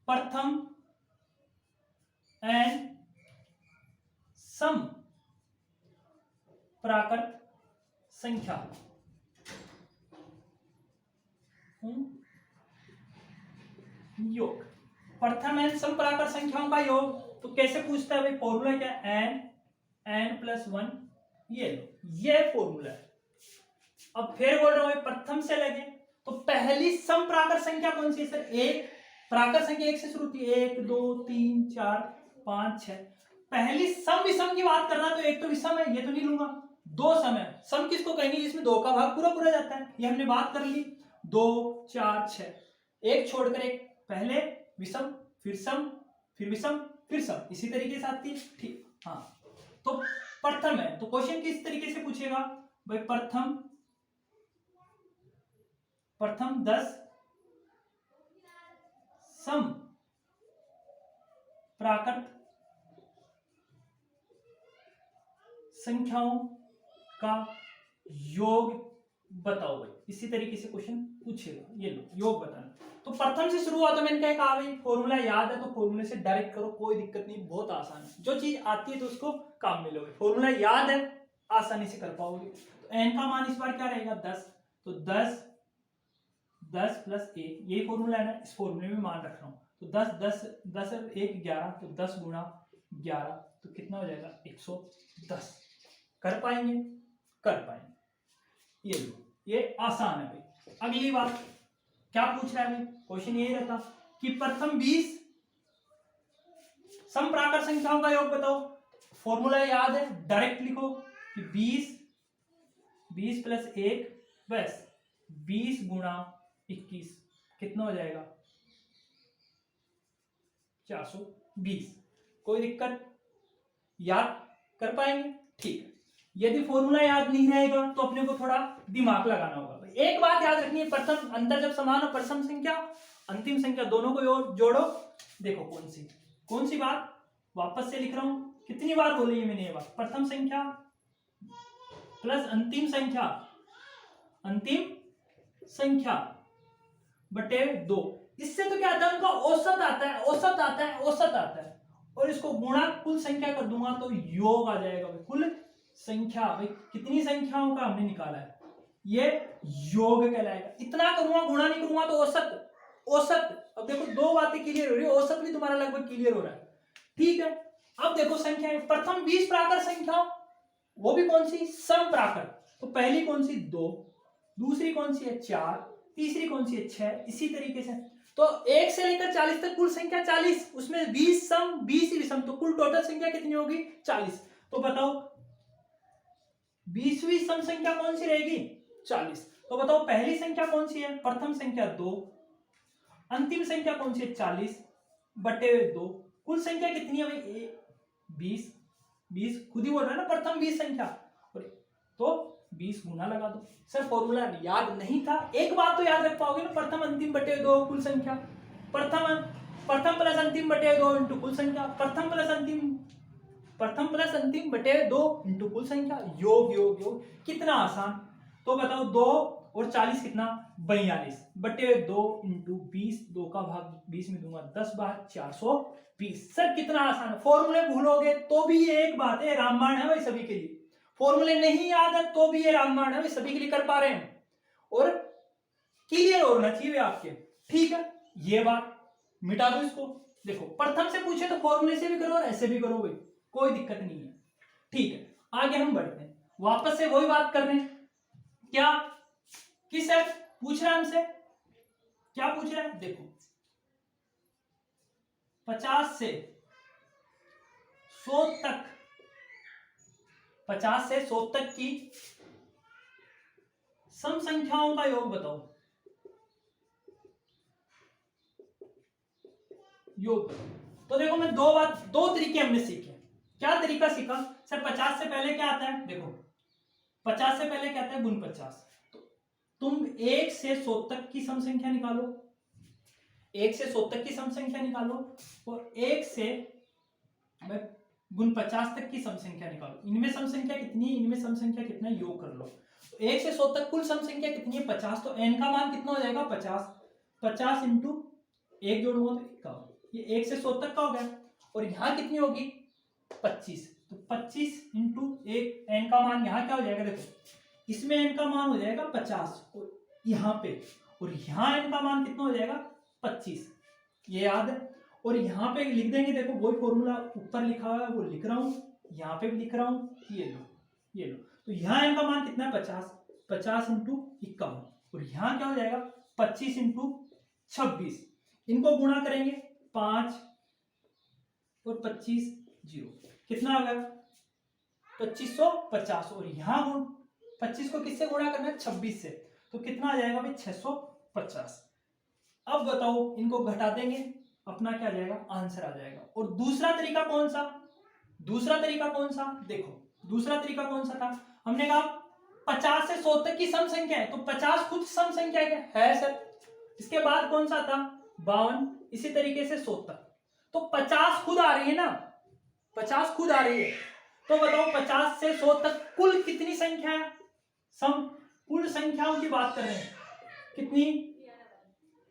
प्रथम एंड सम प्राकृत संख्या योग। प्रथम एंड सम प्राकृत संख्याओं का योग तो कैसे पूछता है भाई? फॉर्मूला क्या? n प्लस 1, ये फॉर्मूला है। अब फिर बोल रहा हूं प्रथम से लगे तो पहली सम प्राकृत संख्या कौन सी है सर? एक प्राकृत संख्या 1 से शुरू होती है, 1 2 3 4 5 6। पहली सम विषम की बात करना तो एक तो विषम है, ये तो नहीं लूंगा। 2 सम है। सम किसको कहेंगे? जिसमें 2 का भाग पूरा पूरा जाता है, ये हमने बात कर ली। 2 4 6, एक छोड़कर एक, पहले विषम फिर सम फिर विषम फिर सम, इसी तरीके से आती है। ठीक, हाँ। तो प्रथम है तो क्वेश्चन किस तरीके से पूछेगा भाई? प्रथम 10 सम प्राकृत संख्याओं का योग बताओ भाई। इसी तरीके से क्वेश्चन पूछेगा। ये लो योग बताना। तो प्रथम से शुरू हुआ तो मैंने क्या कहा भाई? फॉर्मूला याद है तो फॉर्मूले से डायरेक्ट करो, कोई दिक्कत नहीं, बहुत आसान है। जो चीज आती है तो उसको काम में लोगे। फॉर्मूला याद है, आसानी से कर पाओगे। तो एन का मान इस बार क्या रहेगा? 10। तो 10 प्लस 1, यही फॉर्मूला है ना, इस फॉर्मूले में मान रख रहा हूं। तो 10 10 10 और 1 11, तो 10 गुणा 11, तो कितना हो जाएगा 110। कर पाएंगे? कर पाएंगे। ये लो, ये आसान है भाई। अगली बात क्या पूछ रहा है भाई, क्वेश्चन यही रहता कि प्रथम 20 समप्राकर संख्याओं का योग बताओ। फॉर्मूला याद है, डायरेक्ट लिखो कि 20 प्लस 1 बस 20 गुणा 21 कितना हो जाएगा 420। कोई दिक्कत? याद कर पाएंगे? ठीक है। यदि फॉर्मूला याद नहीं रहेगा तो अपने को थोड़ा दिमाग लगाना होगा। एक बात याद रखनी है, प्रथम अंतर जब समान हो, प्रथम संख्या अंतिम संख्या दोनों को जोड़ो। देखो कौन सी बात वापस से लिख रहा हूं, कितनी बार बोली है मैंने ये बात, प्रथम संख्या प्लस अंतिम संख्या बटे 2। इससे तो क्या आता है, उनका औसत आता है और इसको गुणा कुल संख्या कर दूंगा तो योग आ जाएगा। कुल संख्या भाई कितनी संख्याओं का हमने निकाला है, ये योग कहलाएगा। इतना करूंगा, गुणा नहीं करूंगा तो औसत। अब देखो दो बातें क्लियर हो रही है, औसत भी तुम्हारा लगभग क्लियर हो रहा है। ठीक है, अब देखो संख्या प्रथम 20 प्राकर संख्या, वो भी कौन सी, सम प्राकर। तो पहली कौन सी 2, दूसरी कौन सी है 4, तीसरी कौन सी है 6, इसी तरीके से। तो 1 से लेकर 40 तक कुल संख्या 40, उसमें 20 सम 20 विषम, तो कुल टोटल संख्या कितनी होगी 40। तो बताओ 20वीं सम संख्या कौन सी रहेगी 40। तो बताओ पहली संख्या कौन सी है, प्रथम संख्या 2, अंतिम संख्या कौन सी है 40 बटे 2, कुल संख्या कितनी है भाई 20 खुद ही बोल रहा है ना, प्रथम 20 संख्या, तो 20 गुना लगा दो। सर फॉर्मूला याद नहीं था, एक बात तो याद रख पाओगे ना, प्रथम अंतिम बटे 2 कुल संख्या, प्रथम प्लस अंतिम बटे 2 इंटू कुल संख्या, प्रथम प्लस अंतिम बटे 2 इंटू कुल संख्या, योग। कितना आसान। तो बताओ 2 और 40 कितना 42 बटे 2 इंटू 20, 2 का भाग 20 में दूंगा 10 बार 420। सर कितना आसान। फॉर्मूले भूलोगे तो भी ये एक बात है, रामबाण है भाई सभी के लिए। फॉर्मूले नहीं याद है तो भी ये रामबाण है भाई, सभी के लिए कर पा रहे हैं और क्लियर होना चाहिए आपके। ठीक है, ये बात मिटा दो इसको। देखो प्रथम से पूछे तो फॉर्मूले से भी करो और ऐसे भी करो भाई, कोई दिक्कत नहीं है। ठीक है, आगे हम बढ़ते हैं, वापस से वही बात कर रहे हैं। क्या किस है पूछ रहा है हमसे, क्या पूछ रहा है, देखो 50 से 100 तक, 50 से 100 तक की सम संख्याओं का योग बताओ। योग तो देखो मैं दो तरीके हमने सीखे। क्या तरीका सीखा सर, 50 से पहले क्या आता है, देखो 50 से पहले क्या आता है गुण 50। तो तुम 1 से 100 तक की सम संख्या निकालो, 1 से 100 तक की सम संख्या निकालो और 1 से गुण 50 तक की सम संख्या निकालो। इनमें सम संख्या कितनी है, इनमें सम संख्या कितना है, योग कर लो। 1 से 100 तक कुल सम संख्या कितनी है 50, तो n का मान कितना हो जाएगा 50 इंटू 1 जोड़ूंगा तो 51, ये 1 से 100 तक का हो गया। और यहाँ कितनी होगी 25, तो 25 इंटू 1, n का मान यहाँ क्या हो जाएगा, देखो इसमें n का मान हो जाएगा 50 और यहाँ पे, और यहाँ n का मान कितना हो जाएगा 25, ये याद है। और यहाँ पे लिख देंगे, देखो वही फॉर्मूला ऊपर लिखा हुआ है वो लिख रहा हूँ, यहाँ पे भी लिख रहा हूँ, ये लो। तो यहाँ n का मान कितना है 50 इंटू 51, और यहाँ क्या हो जाएगा 25 इंटू 26। इनको गुणा करेंगे 5 और 25 0, कितना आ गया 2550। और यहाँ गुण 25 को किससे गुणा करना है 26 से, तो कितना आ जाएगा भाई 650। अब बताओ इनको घटा देंगे, अपना क्या जाएगा आंसर आ जाएगा। और दूसरा तरीका कौन सा, देखो दूसरा तरीका कौन सा था, हमने कहा 50 से 100 तक की सम संख्या है, तो 50 खुद सम संख्या है सर। इसके बाद कौन सा था 52, इसी तरीके से 100 तक, तो 50 खुद आ रही है ना, 50 खुद आ रही है। तो बताओ 50 से 100 तक कुल कितनी संख्या है, सम कुल संख्याओं की बात कर रहे हैं, कितनी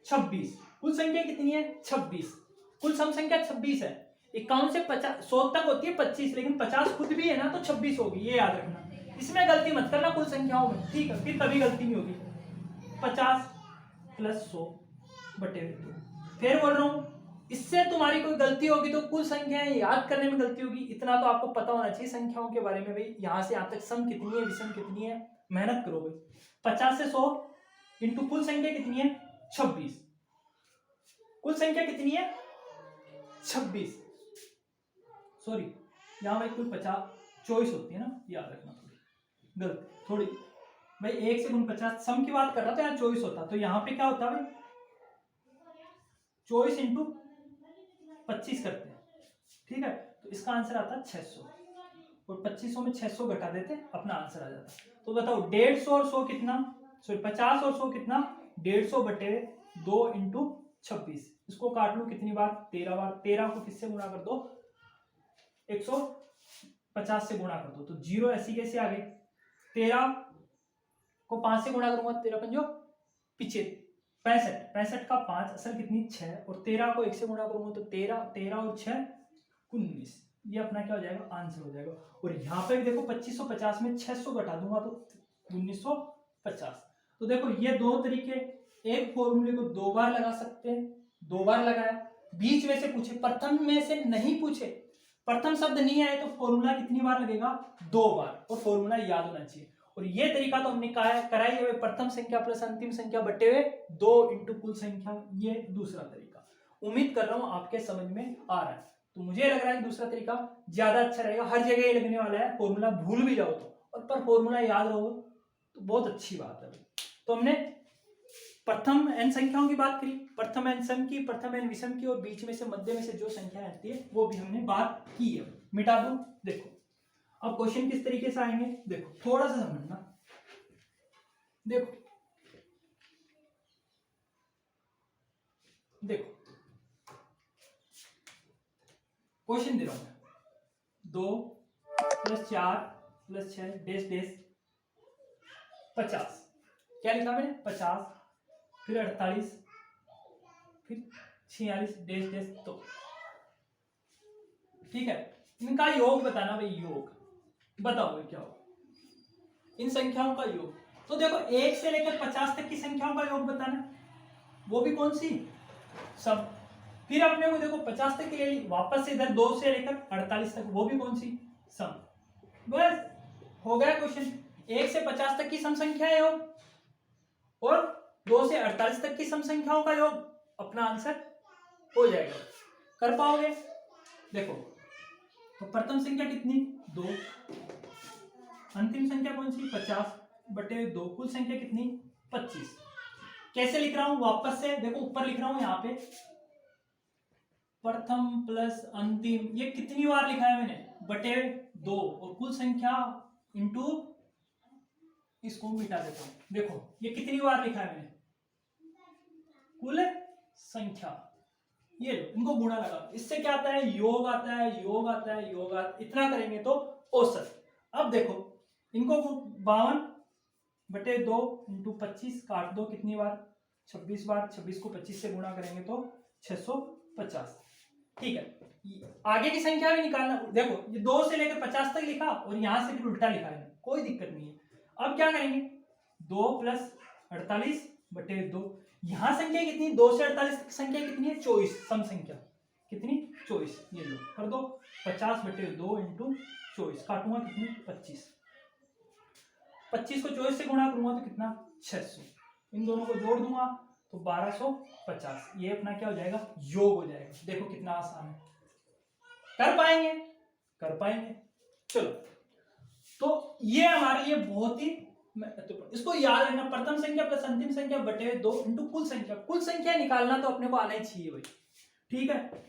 26, कुल संख्या कितनी है 26, कुल सम संख्या 26 है। 51 से 100 तक होती है 25, लेकिन 50 खुद भी है ना तो 26 होगी, ये याद रखना, इसमें गलती मत करना कुल संख्याओं में, ठीक है, फिर कभी गलती नहीं होगी। 50 प्लस 100 बटे 2, फिर बोल रहा हूँ इससे तुम्हारी कोई गलती होगी तो कुल संख्याएं याद करने में गलती होगी, इतना तो आपको पता होना चाहिए संख्याओं के बारे में भाई, यहाँ से यहाँ तक सम कितनी है विषम कितनी है, मेहनत करो भाई। 50 से 100 इंटू कुल संख्या कितनी है 26, कुल संख्या कितनी है 26, सॉरी यहाँ भाई कुल 50 24 होती है ना, याद रखना, थोड़ी गलत थोड़ी भाई, 1 से गुण 50 सम की बात कर रहा था, यहाँ 24 होता, तो यहाँ पे क्या होता भाई 24 इंटू 25 करते हैं, ठीक है, तो इसका आंसर आता है 600, और 2500 में 600 घटा देते अपना आंसर आ जाता। तो बताओ 150 और 100 कितना, सॉरी 50 और 100 कितना, 150 बटे 2 इंटू 26, इसको काट लो कितनी बार 13 बार, 13 को किससे गुणा कर दो 150 से गुणा कर दो, तो जीरो ऐसी कैसे आ गई, 13 को 5 से गुणा करूंगा 13 पंजो पीछे 65, 65 का 5 असल कितनी 6, और 13 को 1 से गुणा करूंगा तो 13, 13 और 6 19, ये अपना क्या हो जाएगा आंसर हो जाएगा। और यहाँ पे देखो 2550 में 600 घटा दूंगा तो 1950। तो देखो ये दो तरीके, एक फॉर्मूले को 2 बार लगा सकते हैं, 2 बार लगाया, बीच में से पूछे, प्रथम में से नहीं पूछे, प्रथम शब्द नहीं आए तो फॉर्मूला कितनी बार लगेगा 2 बार, और फॉर्मूला याद होना चाहिए। और ये तरीका तो हमने कराई है प्रथम संख्या प्लस अंतिम संख्या बटे हुए 2 इंटू कुल संख्या, ये दूसरा तरीका। उम्मीद कर रहा हूं आपके समझ में आ रहा है, तो मुझे लग रहा है दूसरा तरीका ज्यादा अच्छा रहेगा, हर जगह ये लगने वाला है, फॉर्मूला भूल भी जाओ तो, और पर फॉर्मूला याद रहो तो बहुत अच्छी बात है। तो हमने प्रथम एन संख्याओं की बात करी, प्रथम एन सम की, प्रथम एन विषम की, और बीच में से मध्य में से जो संख्या आती है वो भी हमने बात की है। मिटा दो, देखो अब क्वेश्चन किस तरीके से आएंगे, देखो थोड़ा सा समझना, देखो देखो क्वेश्चन दे रहा हूं मैं, 2 + 4 + 6 डेस डेस 50, क्या लिखा मैंने 50, फिर 48, फिर 46 डेस डेस, तो ठीक है, इनका योग बताना भाई, योग बताओ भाई क्या हो इन संख्याओं का योग। तो देखो 1 से लेकर 50 तक की संख्याओं का योग बताना, वो भी कौन सी सब, फिर अपने को देखो 50 तक की ले ली, वापस से इधर 2 से लेकर 48 तक, वो भी कौन सी सम, बस हो गया क्वेश्चन। 1 से 50 तक की सम संख्या है योग, और 2 से 48 तक की सम संख्याओं का योग, अपना आंसर हो जाएगा, कर पाओगे। देखो तो प्रथम संख्या कितनी 2, अंतिम संख्या कौन सी 50 बटे 2, कुल संख्या कितनी 25। कैसे लिख रहा हूं वापस से, देखो ऊपर लिख रहा हूं यहाँ पे प्रथम प्लस अंतिम, ये कितनी बार लिखा है मैंने बटे 2, और कुल संख्या इंटू, इसको मिटा देता हूं, देखो ये कितनी बार लिखा है मैंने कुल संख्या, ये लो इनको गुणा लगा, इससे क्या आता है योग आता है, योग आता है, योग आता है, इतना करेंगे तो औसत। अब देखो इनको 52 बटे 2 इंटू 25 काट दो कितनी बार 26 बार, 26 को 25 से गुणा करेंगे तो 650, ठीक है। आगे की संख्या भी निकालना, देखो ये 2 से लेकर 50 तक लिखा और यहां से फिर उल्टा लिखा है, कोई दिक्कत नहीं है। अब क्या करेंगे 2 + 48 बटे 2, यहां संख्या कितनी 2 से 48 तक संख्या कितनी है 24, सम संख्या कितनी 24, ये लो कर दो 50 बटे 2 इंटू 24, काटूंगा कितनी 25, 25 को 24 से गुणा करूंगा तो कितना 600, इन दोनों को जोड़ दूंगा तो 1250, ये अपना क्या हो जाएगा योग हो जाएगा। देखो कितना आसान है, कर पाएंगे कर पाएंगे। चलो तो ये हमारे लिए बहुत ही महत्वपूर्ण, इसको याद रखना, प्रथम संख्या प्लस अंतिम संख्या बटे 2 इंटू कुल संख्या, कुल संख्या निकालना तो अपने को आना ही चाहिए भाई, ठीक है।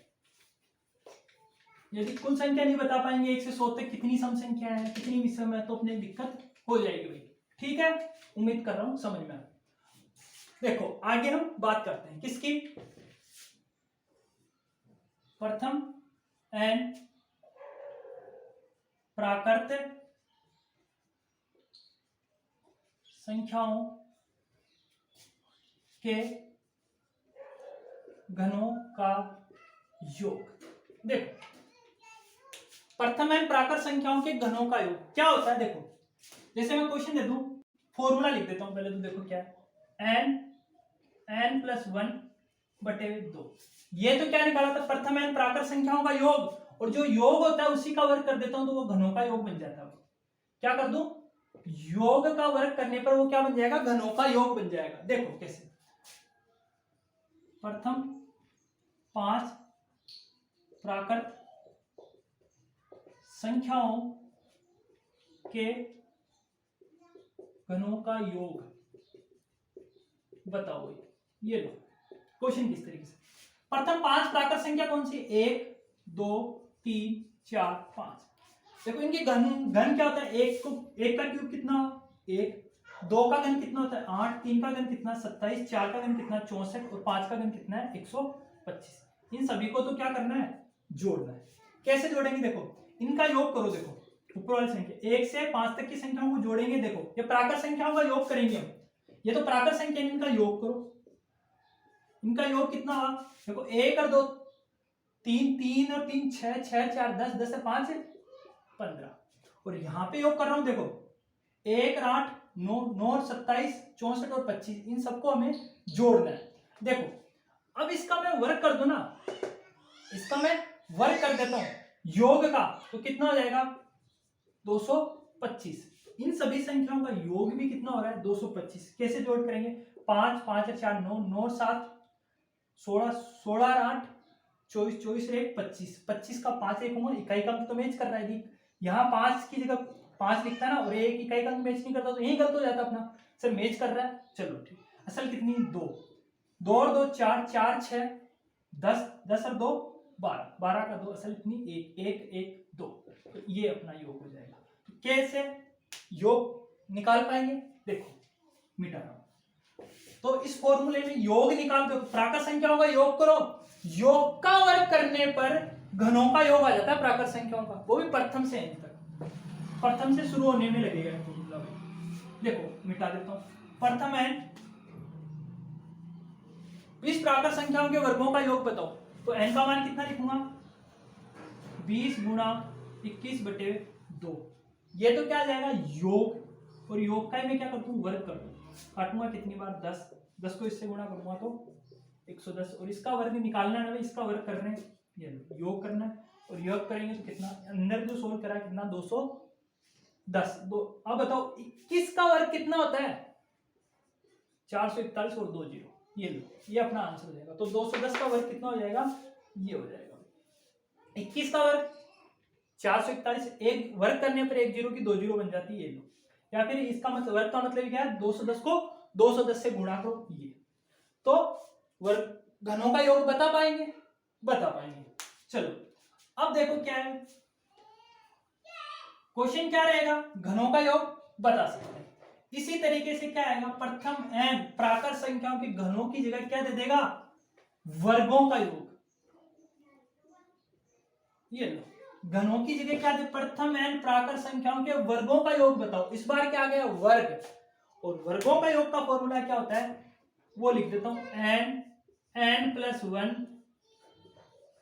यदि कुल संख्या नहीं बता पाएंगे 1 से 100 तक कितनी सम संख्या है कितनी विषम है तो अपने दिक्कत हो जाएगी भाई, ठीक है। उम्मीद कर रहा हूं समझ में आ। देखो आगे हम बात करते हैं किसकी, प्रथम एन प्राकृत संख्याओं के घनों का योग। देखो प्रथम एन प्राकृत संख्याओं के घनों का योग क्या होता है, देखो जैसे मैं क्वेश्चन दे दूं, फॉर्मूला लिख देता हूं पहले, तो देखो क्या है n+1 बटे 2। ये तो क्या निकाला था, प्रथम एन प्राकृत संख्याओं का योग, और जो योग होता है उसी का वर्ग कर देता हूं तो वो घनों का योग बन जाता है। क्या कर दूं, योग का वर्ग करने पर वो क्या बन जाएगा, घनों का योग बन जाएगा। देखो कैसे, प्रथम 5 प्राकृत संख्याओं के घनों का योग बताओ। ये लो क्वेश्चन किस तरीके से, प्रथम 5 प्राकृत संख्या कौन सी, 1 2 3 4 5। देखो इनके घन घन क्या होता है, एक का क्यूब कितना, 1, 2 का घन कितना होता है 8, 3 का घन कितना 27, 4 का घन कितना 64 और 5 का घन कितना है 125। इन सभी को तो क्या करना है, जोड़ना है। कैसे जोड़ेंगे, देखो इनका योग करो, देखो ऊपर वाली संख्या 1 से 5 तक की संख्याओं को जोड़ेंगे। देखो ये प्राकृत संख्याओं का योग करेंगे हम, ये तो प्राकृत संख्या, इनका योग करो। इनका योग कितना हुआ, देखो 1 और 2 3, 3 और 3 6, 6 4 10, 10 से 5 15, और यहां पे योग कर रहा हूं, देखो 1 और 8 9, 9 और 27 64 और 25, इन सबको हमें जोड़ना है। देखो अब इसका मैं वर्ग कर दूं ना, इसका मैं वर्ग कर देता हूं योग का, तो कितना हो जाएगा 225। इन सभी संख्याओं का योग भी कितना हो रहा है 225। कैसे जोड़ करेंगे, 5 5 और 4 9, 9 और 7 16, 16 और 8 24, 24 और 1 25, 25 का 5 एक होगा, इकाई का अंक तो मैच कर रहा है। यहाँ 5 की जगह 5 लिखता है ना, और एक इकाई का अंक मैच नहीं करता तो यही गलत हो जाता अपना, सर मैच कर रहा है, चलो ठीक। असल कितनी 2, 2 और 2 4, 4 6 10, 10 और 2 12, 12 का 2, असल कितनी 1, 1 1 2। तो ये अपना योग हो जाएगा। तो कैसे योग निकाल पाएंगे, देखो मिटा रहा हूं, तो इस फॉर्मूले में योग निकाल दो, प्राकृत संख्याओं का योग करो, योग का वर्ग करने पर घनों का योग आ जाता है प्राकृत संख्याओं का, वो भी प्रथम से एन तक, प्रथम से शुरू होने में लगेगा फॉर्मूला। देखो मिटा देता हूं, प्रथम एन 20 प्राकृत संख्याओं के वर्गों का योग बताओ, तो एन का मान कितना लिखूंगा 20 गुणा 21 बटे 2। ये तो क्या आ जाएगा योग, और योग का ही मैं क्या कर दूं वर्ग कर दूं, काटूंगा कितनी बार 10, 10 को इससे गुणा करूंगा तो 110, और इसका वर्ग निकालना है, इसका वर्ग करना है, ये योग करना है, और योग करेंगे तो कितना अंदर जो सोल्व करा कितना 210। अब बताओ 21 का वर्ग कितना होता है 441 और 2 0, ये लो, ये अपना आंसर हो जाएगा। तो 210 का वर्ग कितना हो जाएगा, ये हो जाएगा 21 का वर्ग 441, एक वर्ग करने पर एक जीरो की 2 जीरो बन जाती है, ये लो। या फिर इसका मतलब वर्ग का मतलब क्या है 210 को 210 से गुणा करो, ये तो वर्ग घनों का योग बता पाएंगे, बता पाएंगे। चलो अब देखो क्या है क्वेश्चन, क्या रहेगा घनों का योग बता सकते हैं। इसी तरीके से क्या आएगा, प्रथम एन प्राकृत संख्याओं के घनों की जगह क्या दे देगा वर्गों का योग, ये लो घनों की जगह क्या दे, प्रथम एन प्राकृत संख्याओं के वर्गों का योग बताओ। इस बार क्या आ गया वर्ग, और वर्गों का योग का फॉर्मूला क्या होता है वो लिख देता हूं, N N plus 1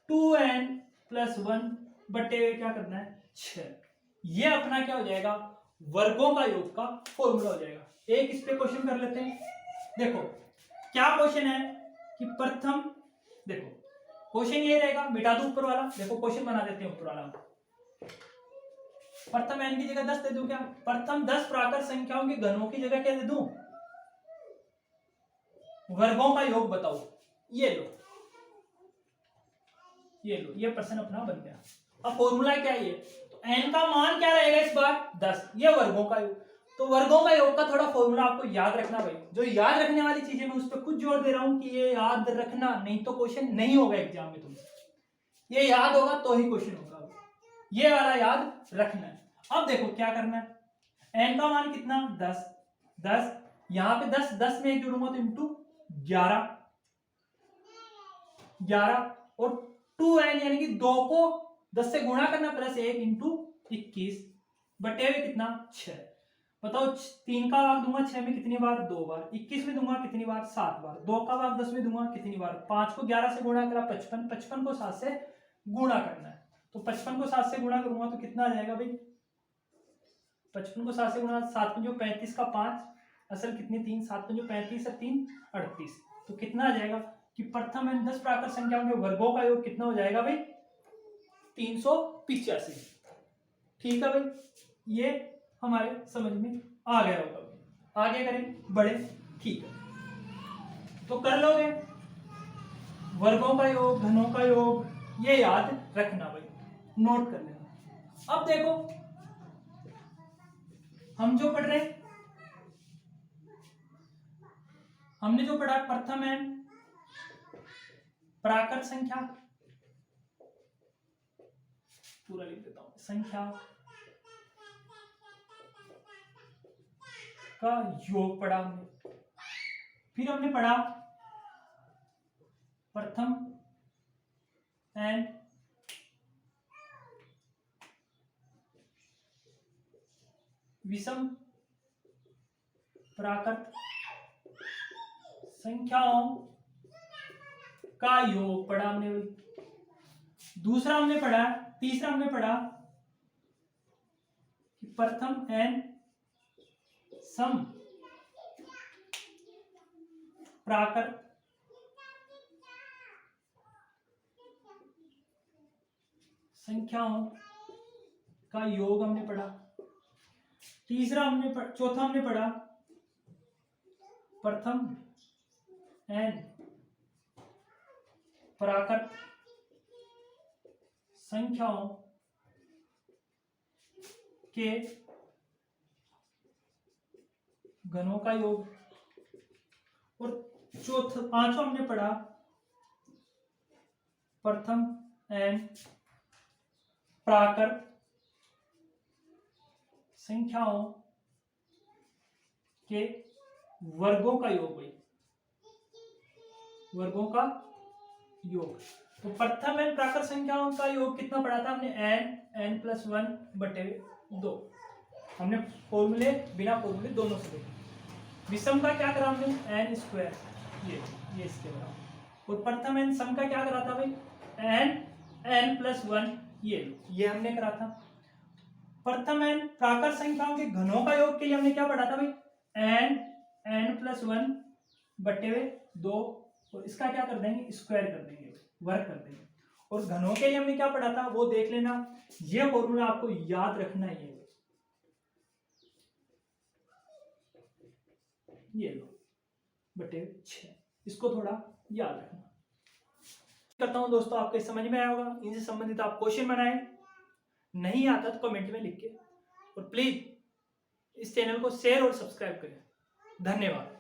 2n plus 1 बटे क्या करना है 6। ये अपना क्या हो जाएगा वर्गों का योग का फॉर्मूला हो जाएगा। एक इस पे क्वेश्चन कर लेते हैं। देखो क्या क्वेश्चन है कि प्रथम, देखो क्वेश्चन ये रहेगा, मिटा दो ऊपर वाला, देखो क्वेश्चन बना देते हैं ऊपर वाला, प्रथम n की जगह 10 दे दूं क्या, प्रथम 10 प्राकृत संख्याओं के घनों की जगह क्या दे दूं वर्गों का योग बताओ, ये लो ये लो, ये प्रश्न अपना बन गया। अब फॉर्मूला क्या है ये, तो n का मान क्या रहेगा इस बार 10, ये वर्गों का योग, तो वर्गों का योग का थोड़ा फॉर्मूला आपको याद रखना भाई, जो याद रखने वाली चीजें मैं उस पर खुद जोर दे रहा हूं कि ये याद रखना, नहीं तो क्वेश्चन नहीं होगा एग्जाम में तुमसे, ये याद होगा तो ही क्वेश्चन होगा, ये वाला याद रखना है। अब देखो क्या करना है, n का मान कितना 10, 10 यहां पे 10 10 में एक जोड़ूंगा तो इंटू 11 11, और 2n यानी कि 2 को 10 से गुणा करना प्लस 1 इंटू 21 बटे हुए कितना 6। बताओ 3 का भाग दूंगा 6 में कितनी बार 2 बार, 21 में दूंगा कितनी बार 7 बार, 2 का भाग 10 में दूंगा कितनी बार 5 को 11 से गुणा करा 55, 55 को 7 से गुणा करना है, तो 55 को 7 से गुणा करूंगा तो कितना आ जाएगा भाई 55 को 7 से गुणा 7 में जो 35 का 5 असल कितनी 3 7 में जो 35 और 3 38, तो कितना आ जाएगा कि प्रथम एन 10 प्राकृत संख्याओं के वर्गों का योग कितना हो जाएगा भाई 385। ठीक है भाई, ये हमारे समझ में आ गया होगा। आगे करें बढ़े, ठीक है तो कर लोगे वर्गों का योग, घनों का योग, ये याद रखना भाई, नोट कर लेना। अब देखो हम जो पढ़ रहे हैं, हमने जो पढ़ा प्रथम एन प्राकृत संख्या, पूरा लिख देता हूं, संख्या का योग पढ़ा हमने। फिर हमने पढ़ा प्रथम एन विषम प्राकृत संख्याओं का योग पढ़ा हमने। दूसरा हमने पढ़ा, तीसरा हमने पढ़ा कि प्रथम एन सम प्राकृत संख्याओं का योग हमने पढ़ा। तीसरा हमने चौथा हमने पढ़ा प्रथम एन प्राकृत संख्याओं के घनों का योग। और चौथा पांचवा हमने पढ़ा प्रथम एन प्राकृत संख्याओं के वर्गों का योग भाई, वर्गों का योग। तो प्रथम एन प्राकृत संख्याओं का योग कितना पढ़ा था हमने, एन प्लस 1 बटे 2। हमने फॉर्मूले बिना फॉर्मूले दोनों से देखे। विषम का क्या करा हमने, एन स्क्वायर, ये इसके बराबर। और प्रथम एन सम का क्या करा था भाई, एन प्लस 1, ये हमने करा था। प्रथम एन प्राकृत संख्याओं के घनों का योग के लिए हमने क्या पढ़ा था भाई, एन प्लस 1 बटे 2। और इसका क्या कर देंगे, स्क्वायर कर देंगे, वर्ग कर देंगे। और घनों के लिए हमने क्या पढ़ा था वो देख लेना, ये फॉर्मूला आपको याद रखना है। ये लो बटे 6, इसको थोड़ा याद रखना। करता हूं दोस्तों आपके समझ में आया होगा। इनसे संबंधित आप क्वेश्चन बनाएं, नहीं आता तो कमेंट में लिख के, और प्लीज इस चैनल को शेयर और सब्सक्राइब करें। धन्यवाद।